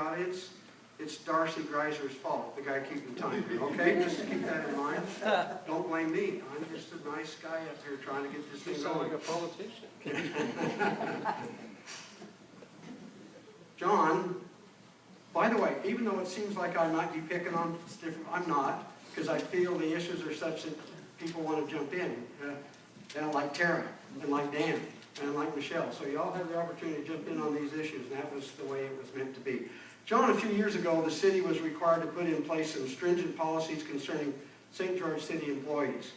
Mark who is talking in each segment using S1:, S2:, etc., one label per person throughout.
S1: audience, it's Darcy Greiser's fault, the guy keeping time, okay? Just keep that in mind. Don't blame me. I'm just a nice guy up here trying to get this thing
S2: You sound
S1: going.
S2: like a politician.
S1: John, by the way, even though it seems like I might be picking on different, I'm not, because I feel the issues are such that people want to jump in. And like Tara, and like Dan, and like Michelle. So you all have the opportunity to jump in on these issues, and that was the way it was meant to be. John, a few years ago, the city was required to put in place some stringent policies concerning St. George City employees,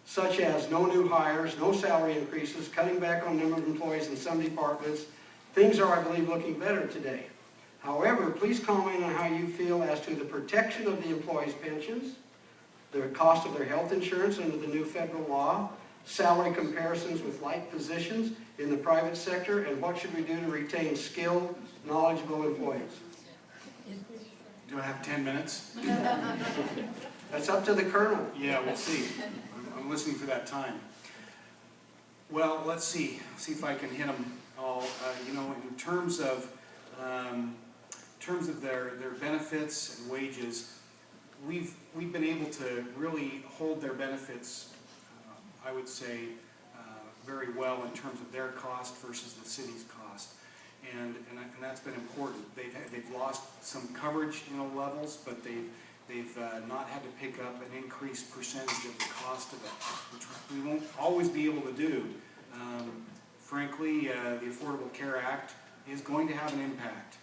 S1: such as no new hires, no salary increases, cutting back on number of employees in some departments. Things are, I believe, looking better today. However, please comment on how you feel as to the protection of the employees' pensions, the cost of their health insurance under the new federal law, salary comparisons with like positions in the private sector, and what should we do to retain skilled, knowledgeable employees?
S3: Do I have 10 minutes?
S1: That's up to the colonel.
S3: Yeah, we'll see. I'm listening for that time. Well, let's see if I can hit them all. You know, in terms of their benefits and wages, we've been able to really hold their benefits, I would say, very well in terms of their cost versus the city's cost. And that's been important. They've lost some coverage, levels, but they've not had to pick up an increased percentage of the cost of it, which we won't always be able to do. Frankly, the Affordable Care Act is going to have an impact.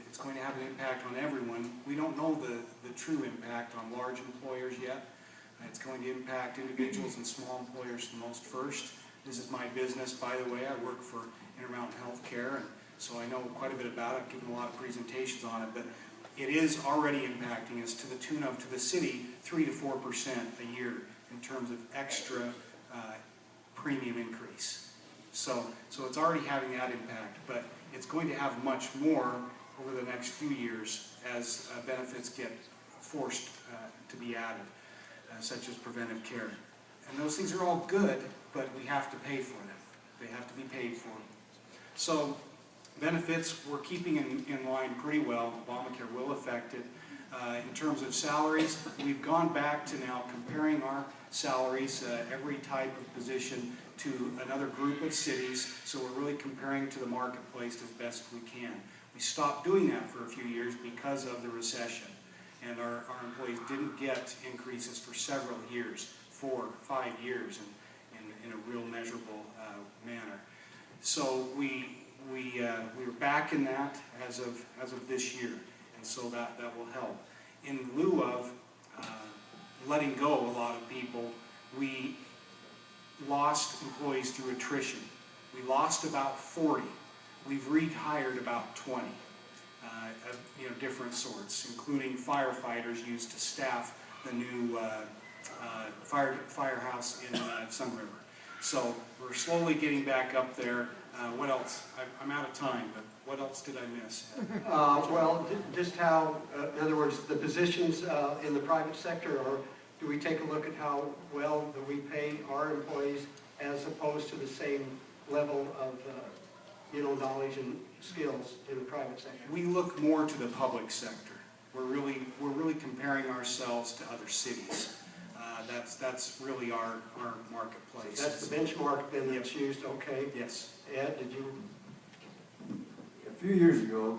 S3: It's going to have an impact on everyone. We don't know the true impact on large employers yet. It's going to impact individuals and small employers the most first. This is my business, by the way. I work for Intermountain Healthcare, and so I know quite a bit about it. I've given a lot of presentations on it, but it is already impacting us to the tune of, to the city, 3 to 4% a year in terms of extra premium increase. So it's already having that impact, but it's going to have much more over the next few years as benefits get forced to be added, such as preventive care. And those things are all good, but we have to pay for them. They have to be paid for. So benefits, we're keeping in line pretty well. Obamacare will affect it. In terms of salaries, we've gone back to now comparing our salaries, every type of position, to another group of cities. So we're really comparing to the marketplace as best we can. We stopped doing that for a few years because of the recession. And our employees didn't get increases for several years, 4 or 5 years in a real measurable manner. So we're back in that as of this year, and so that will help. In lieu of letting go a lot of people, we lost employees through attrition. We lost about 40. We've rehired about 20. Of different sorts, including firefighters used to staff the new firehouse in Sun River. So we're slowly getting back up there. What else? I'm out of time, but what else did I miss?
S1: Well, just how, in other words, the positions in the private sector, or do we take a look at how well do we pay our employees as opposed to the same level of knowledge and skills in the private sector?
S3: We look more to the public sector. We're really comparing ourselves to other cities. That's really our marketplace.
S1: That's the benchmark then that's used, okay?
S3: Yes.
S1: Ed, did you?
S4: A few years ago,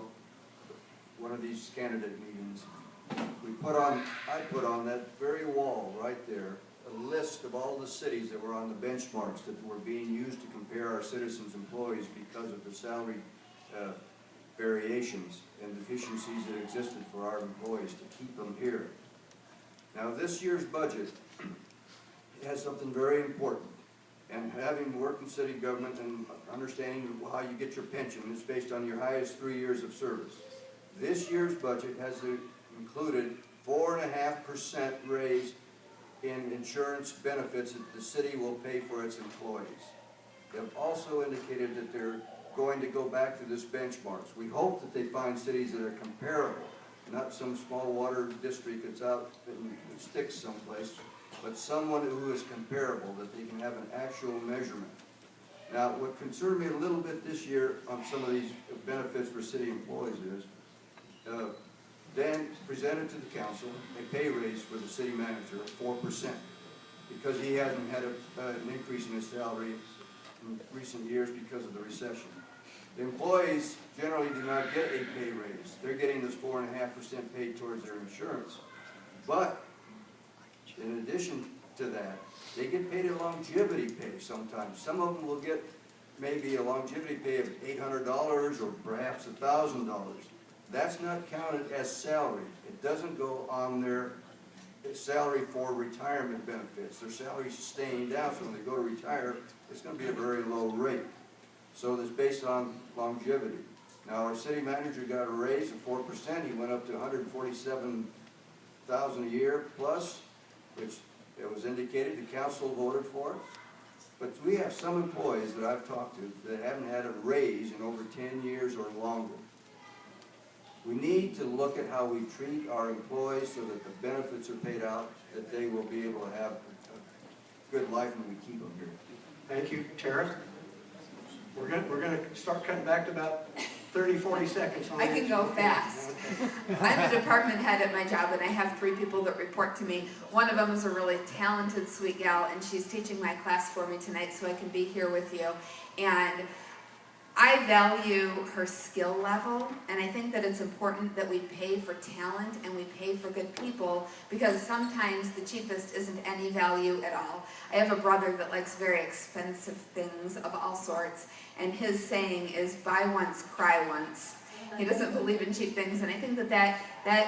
S4: one of these candidate meetings, I put on that very wall right there a list of all the cities that were on the benchmarks that were being used to compare our citizens' employees because of the salary variations and deficiencies that existed for our employees to keep them here. Now, this year's budget has something very important, and having worked in city government and understanding how you get your pension is based on your highest 3 years of service. This year's budget has included 4.5% raise in insurance benefits that the city will pay for its employees. They've also indicated that they're going to go back to this benchmarks. We hope that they find cities that are comparable, not some small water district that's out in the sticks someplace, but someone who is comparable, that they can have an actual measurement. Now, what concerned me a little bit this year on some of these benefits for city employees is presented to the council a pay raise for the city manager of 4%, because he hasn't had an increase in his salary in recent years because of the recession. The employees generally do not get a pay raise. They're getting this 4.5% paid towards their insurance. But in addition to that, they get paid a longevity pay sometimes. Some of them will get maybe a longevity pay of $800 or perhaps $1,000. That's not counted as salary. It doesn't go on their salary for retirement benefits. Their salary's staying down, so when they go to retire, it's going to be a very low rate. So that's based on longevity. Now, our city manager got a raise of 4%. He went up to $147,000 a year plus, which it was indicated the council voted for it. But we have some employees that I've talked to that haven't had a raise in over 10 years or longer. We need to look at how we treat our employees so that the benefits are paid out, that they will be able to have a good life when we keep them here.
S1: Thank you, Tara. We're gonna start cutting back to about 30, 40 seconds on
S5: I
S1: this.
S5: can go fast. I'm a department head at my job, and I have 3 people that report to me. One of them is a really talented, sweet gal, and she's teaching my class for me tonight so I can be here with you. And I value her skill level, and I think that it's important that we pay for talent and we pay for good people, because sometimes the cheapest isn't any value at all. I have a brother that likes very expensive things of all sorts, and his saying is, buy once, cry once. He doesn't believe in cheap things, and I think that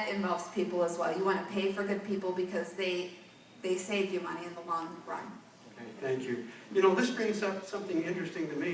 S5: involves people as well. You want to pay for good people because they save you money in the long run.
S1: Okay, thank you. You know, this brings up something interesting to me.